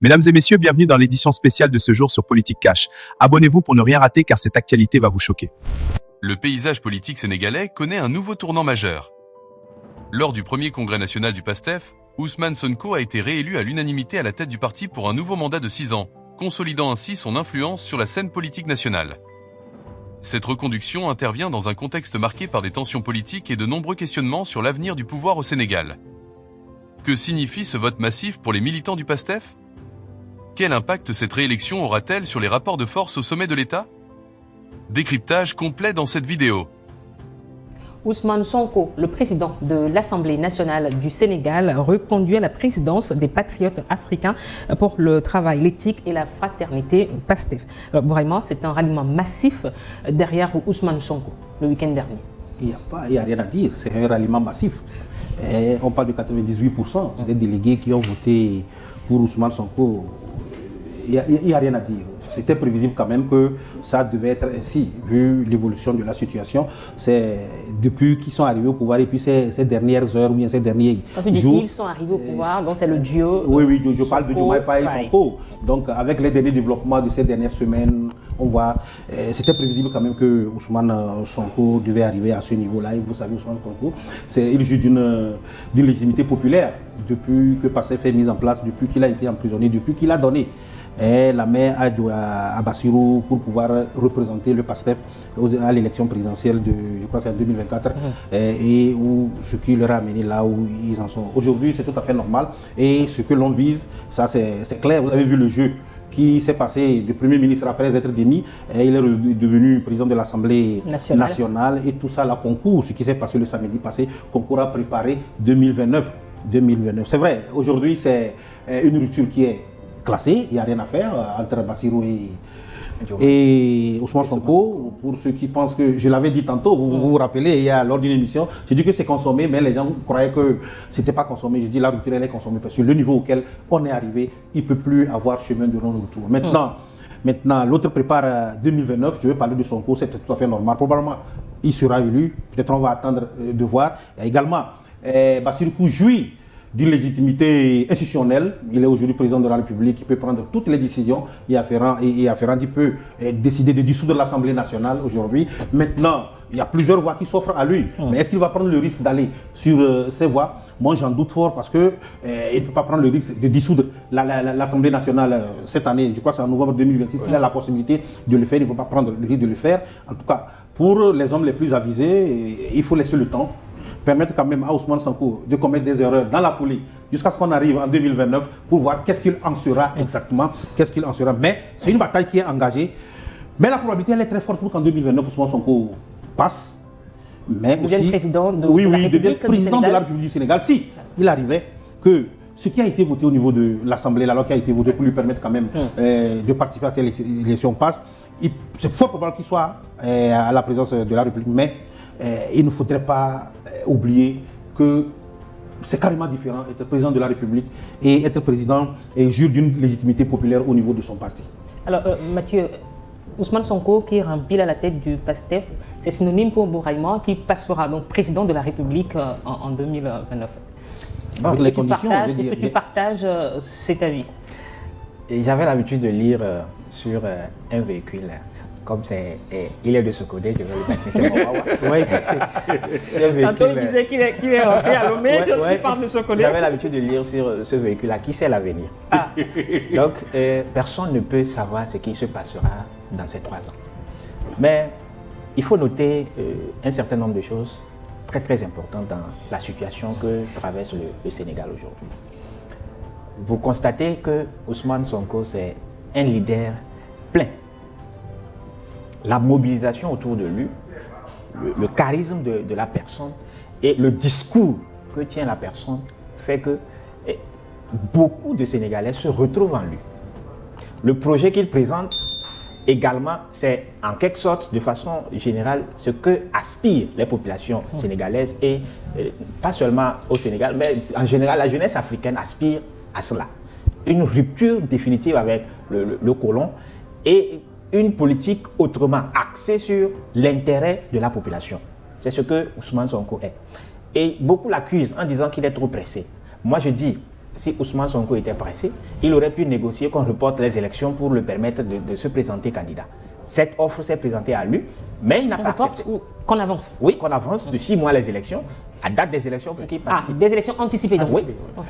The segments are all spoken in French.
Mesdames et messieurs, bienvenue dans l'édition spéciale de ce jour sur Politique Cash. Abonnez-vous pour ne rien rater car cette actualité va vous choquer. Le paysage politique sénégalais connaît un nouveau tournant majeur. Lors du premier congrès national du PASTEF, Ousmane Sonko a été réélu à l'unanimité à la tête du parti pour un nouveau mandat de 6 ans, consolidant ainsi son influence sur la scène politique nationale. Cette reconduction intervient dans un contexte marqué par des tensions politiques et de nombreux questionnements sur l'avenir du pouvoir au Sénégal. Que signifie ce vote massif pour les militants du PASTEF ? Quel impact cette réélection aura-t-elle sur les rapports de force au sommet de l'État ? Décryptage complet dans cette vidéo. Ousmane Sonko, le président de l'Assemblée nationale du Sénégal, reconduit à la présidence des Patriotes africains pour le travail, l'éthique et la fraternité PASTEF. Vraiment, c'est un ralliement massif derrière Ousmane Sonko le week-end dernier. Il n'y a rien à dire, c'est un ralliement massif. Et on parle de 98% des délégués qui ont voté pour Ousmane Sonko. Il n'y a rien à dire. C'était prévisible quand même que ça devait être ainsi, vu l'évolution de la situation. C'est depuis qu'ils sont arrivés au pouvoir et puis ces dernières heures ou bien ces derniers Quand tu dis jours. qu'ils sont arrivés au pouvoir, donc c'est le duo. Oui, je parle de Sonko, Diomaye Faye et Sonko. Donc avec les derniers développements de ces dernières semaines, on voit, c'était prévisible quand même que Ousmane Sonko devait arriver à ce niveau-là. Et vous savez, Ousmane Sonko, il joue d'une légitimité populaire depuis que PASTEF est mis en place, depuis qu'il a été emprisonné, depuis qu'il a donné la main à Bassirou pour pouvoir représenter le PASTEF à l'élection présidentielle de, je crois c'est en 2024, et où ce qui leur a amené là où ils en sont. Aujourd'hui, c'est tout à fait normal et ce que l'on vise, ça c'est clair. Vous avez vu le jeu qui s'est passé du Premier ministre après être démis, et il est devenu président de l'Assemblée nationale et tout ça, la concours, ce qui s'est passé le samedi passé, concours à préparer 2029. C'est vrai, aujourd'hui c'est une rupture qui est classé, il n'y a rien à faire entre Bassirou et Ousmane Sonko. Pour ceux qui pensent que, je l'avais dit tantôt, vous vous rappelez, il y a lors d'une émission, j'ai dit que c'est consommé, mais les gens croyaient que ce n'était pas consommé. Je dis la rupture elle est consommée parce que le niveau auquel on est arrivé, il ne peut plus avoir chemin de non-retour. Maintenant, l'autre prépare 2029, je vais parler de Sonko, c'est tout à fait normal. Probablement, il sera élu, peut-être on va attendre de voir. Il y a également Bassirou jouit d'une légitimité institutionnelle. Il est aujourd'hui président de la République, il peut prendre toutes les décisions et afférent, il peut décider de dissoudre l'Assemblée nationale aujourd'hui. Maintenant, il y a plusieurs voies qui s'offrent à lui. Mais est-ce qu'il va prendre le risque d'aller sur ces voies? Moi, j'en doute fort parce qu'il ne peut pas prendre le risque de dissoudre l'Assemblée nationale cette année. Je crois que c'est en novembre 2026 qu'il a la possibilité de le faire. Il ne peut pas prendre le risque de le faire. En tout cas, pour les hommes les plus avisés, il faut laisser le temps. Permettre quand même à Ousmane Sonko de commettre des erreurs dans la foulée jusqu'à ce qu'on arrive en 2029 pour voir qu'est-ce qu'il en sera exactement, Mais c'est une bataille qui est engagée. Mais la probabilité elle est très forte pour qu'en 2029 Ousmane Sonko passe. Mais il devienne président de la République devienne président de la République du Sénégal. Si il arrivait que ce qui a été voté au niveau de l'Assemblée, la loi qui a été votée pour lui permettre quand même de participer à cette élection passe, c'est fort probable qu'il soit à la présidence de la République. Mais il ne faudrait pas oublier que c'est carrément différent être président de la République et être président et jure d'une légitimité populaire au niveau de son parti. Alors Mathieu, Ousmane Sonko qui remplit à la tête du PASTEF, c'est synonyme pour Bourraillement qui passera donc président de la République en 2029. Est-ce que tu partages cet avis? J'avais l'habitude de lire sur un véhicule. Comme il est de ce côté, je vais le mettre, c'est mon ouais. Tantôt il disait qu'il est rentré à Lomé, je parle de ce côté. J'avais l'habitude de lire sur ce véhicule-là, qui sait l'avenir. Donc, personne ne peut savoir ce qui se passera dans ces 3 ans. Mais il faut noter un certain nombre de choses très très importantes dans la situation que traverse le Sénégal aujourd'hui. Vous constatez que Ousmane Sonko, c'est un leader plein. La mobilisation autour de lui, le charisme de la personne et le discours que tient la personne fait que beaucoup de Sénégalais se retrouvent en lui. Le projet qu'il présente également, c'est en quelque sorte, de façon générale, ce que aspirent les populations sénégalaises et pas seulement au Sénégal, mais en général, la jeunesse africaine aspire à cela. Une rupture définitive avec le colon et une politique autrement axée sur l'intérêt de la population. C'est ce que Ousmane Sonko est. Et beaucoup l'accusent en disant qu'il est trop pressé. Moi je dis, si Ousmane Sonko était pressé, il aurait pu négocier qu'on reporte les élections pour le permettre de se présenter candidat. Cette offre s'est présentée à lui, mais il n'a pas accepté. Ou qu'on avance? Oui, qu'on avance de 6 mois les élections, à date des élections pour qu'il participe. Des élections anticipées. Donc. Oui,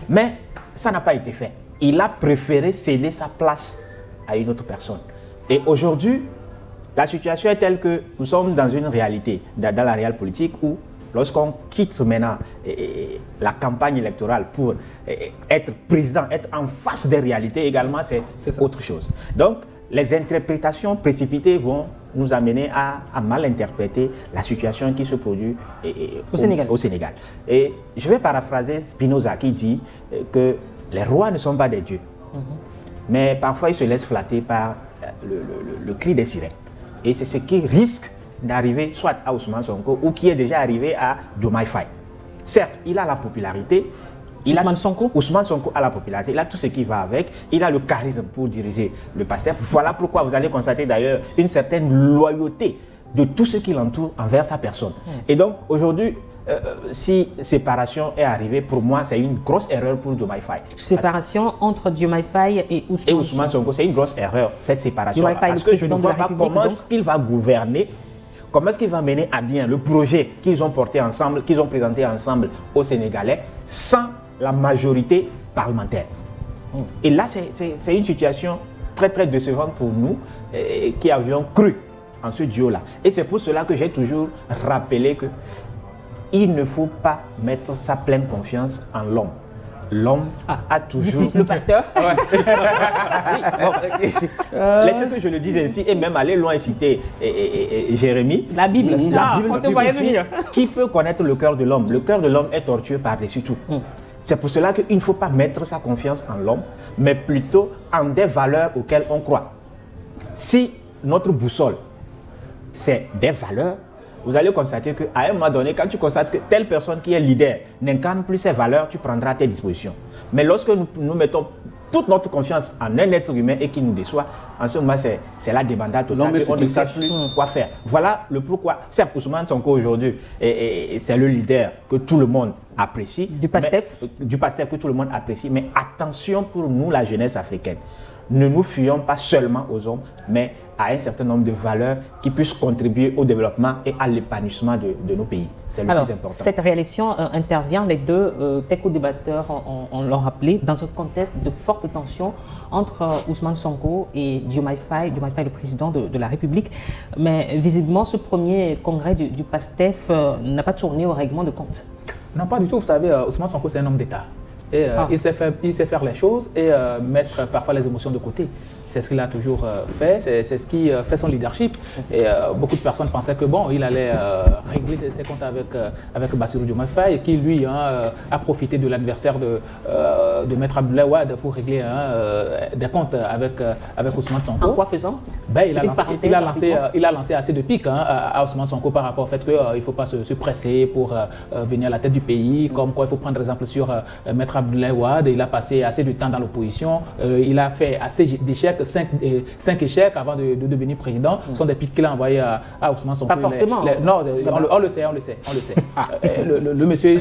mais ça n'a pas été fait. Il a préféré céder sa place à une autre personne. Et aujourd'hui, la situation est telle que nous sommes dans une réalité, dans la réelle politique, où lorsqu'on quitte maintenant la campagne électorale pour être président, être en face des réalités également, c'est autre chose. Donc, les interprétations précipitées vont nous amener à mal interpréter la situation qui se produit au Sénégal. Et je vais paraphraser Spinoza qui dit que les rois ne sont pas des dieux, mais parfois ils se laissent flatter par le cri des sirènes. Et c'est ce qui risque d'arriver soit à Ousmane Sonko ou qui est déjà arrivé à Diomaye Faye. Certes, il a la popularité. Ousmane Sonko a la popularité, il a tout ce qui va avec, il a le charisme pour diriger le PASTEF. Voilà pourquoi vous allez constater d'ailleurs une certaine loyauté de tout ce qui l'entoure envers sa personne. Et donc aujourd'hui, si séparation est arrivée, pour moi c'est une grosse erreur pour Diomaye Faye. Séparation entre Diomaye Faye et Ousmane Sonko, c'est une grosse erreur cette séparation. Parce que je ne vois pas comment est-ce qu'il va gouverner. Comment est-ce qu'il va mener à bien le projet qu'ils ont porté ensemble, qu'ils ont présenté ensemble aux Sénégalais, sans la majorité parlementaire. Et là, c'est une situation très très décevante pour nous qui avions cru en ce duo-là. Et c'est pour cela que j'ai toujours rappelé que il ne faut pas mettre sa pleine confiance en l'homme. L'homme a toujours... Le pasteur. Laissez que je le dise ainsi, et même aller loin et citer Jérémie. La Bible. On te voyait venir. Qui peut connaître le cœur de l'homme? Le cœur de l'homme est tortueux par-dessus tout. C'est pour cela qu'il ne faut pas mettre sa confiance en l'homme, mais plutôt en des valeurs auxquelles on croit. Si notre boussole, c'est des valeurs, vous allez constater qu'à un moment donné, quand tu constates que telle personne qui est leader n'incarne plus ses valeurs, tu prendras tes dispositions. Mais lorsque nous mettons toute notre confiance en un être humain et qui nous déçoit, en ce moment, c'est la débandade totale. On ne sait plus quoi faire. Voilà le pourquoi. Certes, Ousmane Sonko aujourd'hui, c'est le leader que tout le monde apprécie. Du PASTEF. Du PASTEF que tout le monde apprécie. Mais attention pour nous, la jeunesse africaine. Ne nous fions pas seulement aux hommes, mais à un certain nombre de valeurs qui puissent contribuer au développement et à l'épanouissement de nos pays. C'est le plus important. Cette réélection intervient, les deux co-débatteurs l'ont rappelé, dans un contexte de forte tension entre Ousmane Sonko et Diomaye Faye, le président de la République. Mais visiblement, ce premier congrès du PASTEF n'a pas tourné au règlement de compte. Non, pas du tout. Vous savez, Ousmane Sonko, c'est un homme d'État. Et il sait faire les choses et mettre parfois les émotions de côté. C'est ce qu'il a toujours fait, c'est ce qui fait son leadership. Et beaucoup de personnes pensaient que bon, il allait régler ses comptes avec Bassirou Diomaye Faye, qui lui a profité de l'adversaire de Maître Abdoulaye Wade pour régler des comptes avec Ousmane Sonko. En quoi faisant? Il a lancé assez de piques à Ousmane Sonko par rapport au fait qu'il ne faut pas se presser pour venir à la tête du pays, comme quoi il faut prendre exemple sur Maître Abdoulaye Wade. Il a passé assez de temps dans l'opposition, il a fait assez d'échecs, 5 échecs avant de devenir président. Ce sont des piques qu'il a envoyés à Ousmane Sonko. Pas forcément. Non, on le sait. Le monsieur,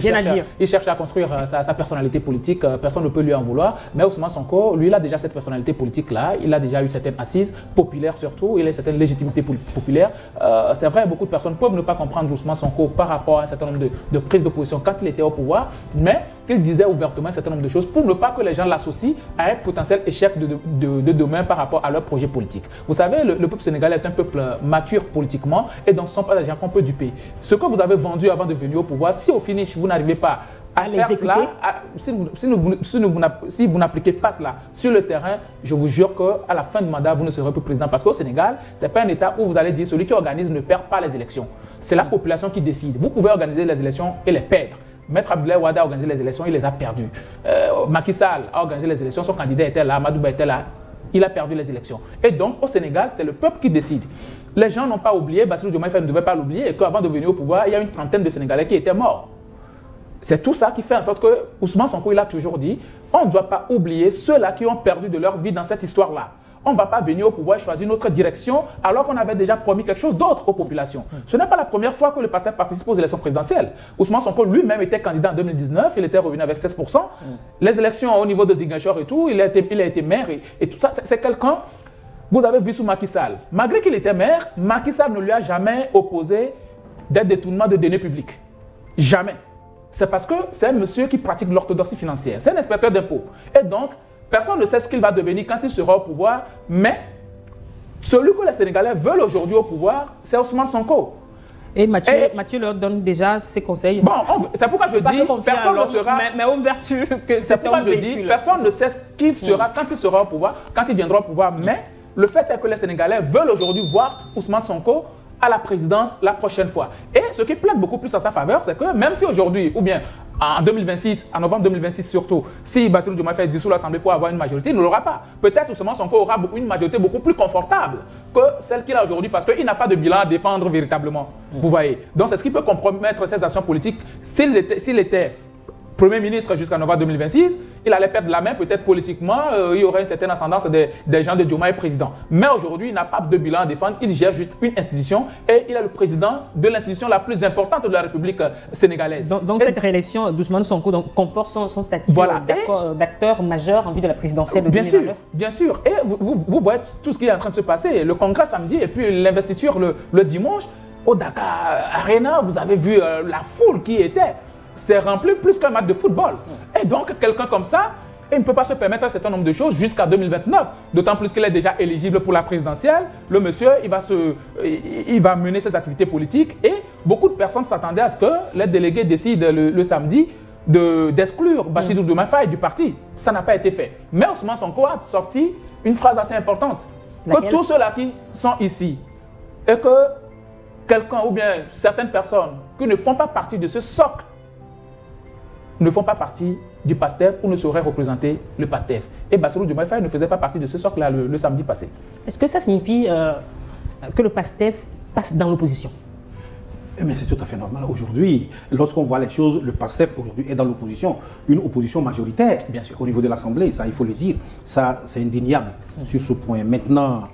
il cherche à construire sa personnalité politique, personne ne peut lui en vouloir. Mais Ousmane Sonko, lui, il a déjà cette personnalité politique-là, il a déjà eu certaines assises populaires surtout, il a une certaine légitimité populaire. C'est vrai, beaucoup de personnes peuvent ne pas comprendre Ousmane Sonko par rapport à un certain nombre de prises d'opposition quand il était au pouvoir, mais il disait ouvertement un certain nombre de choses pour ne pas que les gens l'associent à un potentiel échec de demain par rapport à leur projet politique. Vous savez, le peuple sénégalais est un peuple mature politiquement et donc ce ne sont pas des gens qu'on peut duper. Ce que vous avez vendu avant de venir au pouvoir, si au finish vous n'arrivez pas à faire cela, si vous n'appliquez pas cela sur le terrain, je vous jure qu'à la fin du mandat, vous ne serez plus président. Parce qu'au Sénégal, ce n'est pas un État où vous allez dire celui qui organise ne perd pas les élections. C'est la population qui décide. Vous pouvez organiser les élections et les perdre. Maître Abdoulaye Wade a organisé les élections, il les a perdues. Macky Sall a organisé les élections, son candidat était là, Amadouba était là, il a perdu les élections. Et donc, au Sénégal, c'est le peuple qui décide. Les gens n'ont pas oublié, Bassirou Diomaye Faye ne devait pas l'oublier, qu'avant de venir au pouvoir, il y a une trentaine de Sénégalais qui étaient morts. C'est tout ça qui fait en sorte que Ousmane Sonko, il a toujours dit, on ne doit pas oublier ceux-là qui ont perdu de leur vie dans cette histoire-là. on ne va pas venir au pouvoir et choisir notre direction alors qu'on avait déjà promis quelque chose d'autre aux populations. Ce n'est pas la première fois que le PASTEF participe aux élections présidentielles. Ousmane Sonko lui-même était candidat en 2019, il était revenu avec 16%. Les élections au niveau de Ziguinchor et tout, il a été maire et tout ça. C'est quelqu'un, vous avez vu sous Macky Sall, malgré qu'il était maire, Macky Sall ne lui a jamais opposé des détournements de deniers publics. Jamais. C'est parce que c'est un monsieur qui pratique l'orthodoxie financière. C'est un inspecteur d'impôts. Et donc, personne ne sait ce qu'il va devenir quand il sera au pouvoir, mais celui que les Sénégalais veulent aujourd'hui au pouvoir, c'est Ousmane Sonko. Et Mathieu leur donne déjà ses conseils. Bon, c'est pourquoi je dis, personne ne sera... Mais aux vertus que c'est pourquoi je dis, personne ne sait ce qu'il sera quand il sera au pouvoir, quand il viendra au pouvoir, mais le fait est que les Sénégalais veulent aujourd'hui voir Ousmane Sonko à la présidence la prochaine fois. Et ce qui plaide beaucoup plus en sa faveur, c'est que même si aujourd'hui, ou bien en 2026, en novembre 2026 surtout, si Bassirou Diomaye Faye dissout l'Assemblée pour avoir une majorité, il ne l'aura pas. Peut-être Ousmane Sonko aura une majorité beaucoup plus confortable que celle qu'il a aujourd'hui parce qu'il n'a pas de bilan à défendre véritablement. Vous voyez. Donc c'est ce qui peut compromettre ses actions politiques. S'il était Premier ministre jusqu'en novembre 2026, il allait perdre la main, peut-être politiquement, il y aurait une certaine ascendance des gens de Diomaye président. Mais aujourd'hui, il n'a pas de bilan à défendre, il gère juste une institution et il est le président de l'institution la plus importante de la République sénégalaise. Donc cette réélection d'Ousmane Sonko conforte son statut d'acteur majeur en vue de la présidentielle de 2029. Bien sûr. Et vous voyez tout ce qui est en train de se passer. Le congrès samedi et puis l'investiture le dimanche. Au Dakar Arena, vous avez vu la foule qui était. C'est rempli plus qu'un match de football. Et donc, quelqu'un comme ça, il ne peut pas se permettre un certain nombre de choses jusqu'à 2029. D'autant plus qu'il est déjà éligible pour la présidentielle. Le monsieur, il va mener ses activités politiques. Et beaucoup de personnes s'attendaient à ce que les délégués décident le samedi d'exclure Bassirou Diomaye Faye du parti. Ça n'a pas été fait. Mais Ousmane Sonko a sorti une phrase assez importante. Que tous ceux-là qui sont ici et que quelqu'un ou bien certaines personnes qui ne font pas partie de ce socle ne font pas partie du PASTEF ou ne sauraient représenter le PASTEF. Et Bassirou Diomaye Faye ne faisait pas partie de ce socle-là le samedi passé. Est-ce que ça signifie que le PASTEF passe dans l'opposition? Mais c'est tout à fait normal. Aujourd'hui, lorsqu'on voit les choses, le PASTEF aujourd'hui est dans l'opposition, une opposition majoritaire. Bien sûr. Au niveau de l'Assemblée, ça il faut le dire. Ça c'est indéniable sur ce point. Maintenant,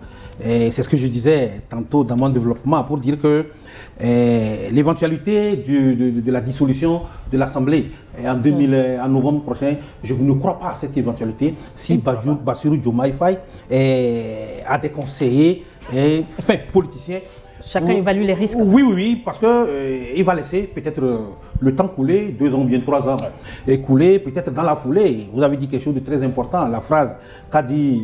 c'est ce que je disais tantôt dans mon développement pour dire que l'éventualité de la dissolution de l'Assemblée en novembre prochain, je ne crois pas à cette éventualité si Bassirou Diomaye Faye a des conseillers, politiciens. Chacun évalue les risques. Oui, parce qu'il va laisser peut-être le temps couler, 2 ans ou bien 3 ans, et couler peut-être dans la foulée. Vous avez dit quelque chose de très important, la phrase qu'a dit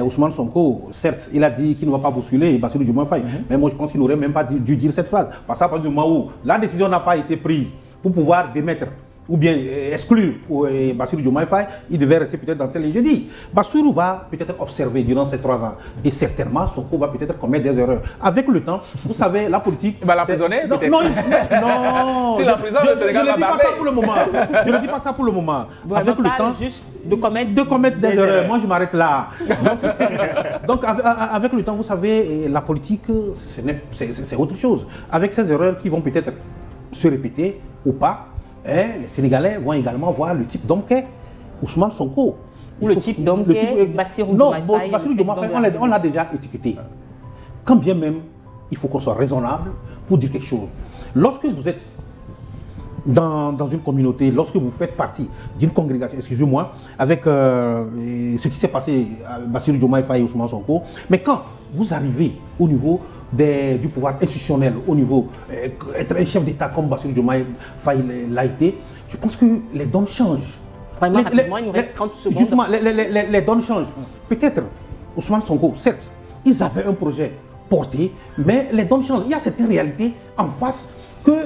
Ousmane Sonko. Certes, il a dit qu'il ne va pas bousculer Bassirou Diomaye Faye, mais moi je pense qu'il n'aurait même pas dû dire cette phrase. Parce qu'à partir du moment où la décision n'a pas été prise pour pouvoir démettre ou bien exclure Bassirou Diomaye Faye, il devait rester peut-être dans cette ligne. Je dis, Bassirou va peut-être observer durant ces 3 ans et certainement Sonko va peut-être commettre des erreurs. Avec le temps, vous savez, la politique... Il va l'emprisonner peut-être. Non. Si l'emprisonne, le Sénégal va barrer. Je ne dis pas ça pour le moment. Avec le temps... juste de commettre des erreurs. Moi, je m'arrête là. Donc, avec le temps, vous savez, la politique, c'est autre chose. Avec ces erreurs qui vont peut-être se répéter ou pas, les Sénégalais vont également voir le type d'homme qu'est Ousmane Sonko. Ou le type d'homme qu'est Bassirou Diomaye Faye. Non, Bassirou Diomaye Faye, on l'a déjà étiqueté. Quand bien même, il faut qu'on soit raisonnable pour dire quelque chose. Lorsque vous êtes dans une communauté, lorsque vous faites partie d'une congrégation, excusez-moi, avec ce qui s'est passé à Bassirou Diomaye Faye et Ousmane Sonko, mais quand vous arrivez au niveau du pouvoir institutionnel, au niveau être un chef d'État comme Bassirou Diomaye Faye l'a été, je pense que les donnes changent. Vraiment rapidement, il nous reste 30 secondes. Justement, les donnes changent. Peut-être, Ousmane Sonko, certes, ils avaient un projet porté, mais les donnes changent. Il y a certaines réalités en face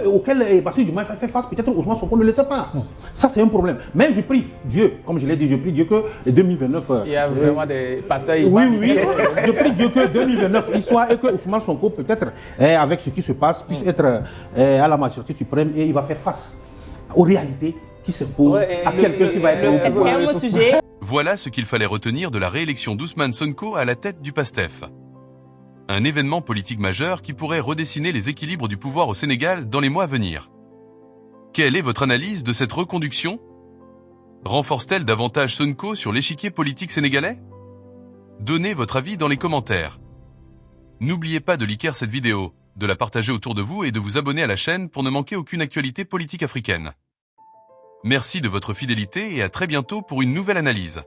auquel Bassirou Diomaye Faye fait face, peut-être Ousmane Sonko ne le sait pas. Ça, c'est un problème. Mais je prie Dieu, comme je l'ai dit, je prie Dieu que 2029... il y a vraiment des pasteurs... Oui, je prie Dieu que 2029, il soit et que Ousmane Sonko, peut-être, avec ce qui se passe, puisse être à la majorité suprême et il va faire face aux réalités qui s'imposent à quelqu'un qui va être au pouvoir. Voilà ce qu'il fallait retenir de la réélection d'Ousmane Sonko à la tête du PASTEF. Un événement politique majeur qui pourrait redessiner les équilibres du pouvoir au Sénégal dans les mois à venir. Quelle est votre analyse de cette reconduction? Renforce-t-elle davantage Sonko sur l'échiquier politique sénégalais? Donnez votre avis dans les commentaires. N'oubliez pas de liker cette vidéo, de la partager autour de vous et de vous abonner à la chaîne pour ne manquer aucune actualité politique africaine. Merci de votre fidélité et à très bientôt pour une nouvelle analyse.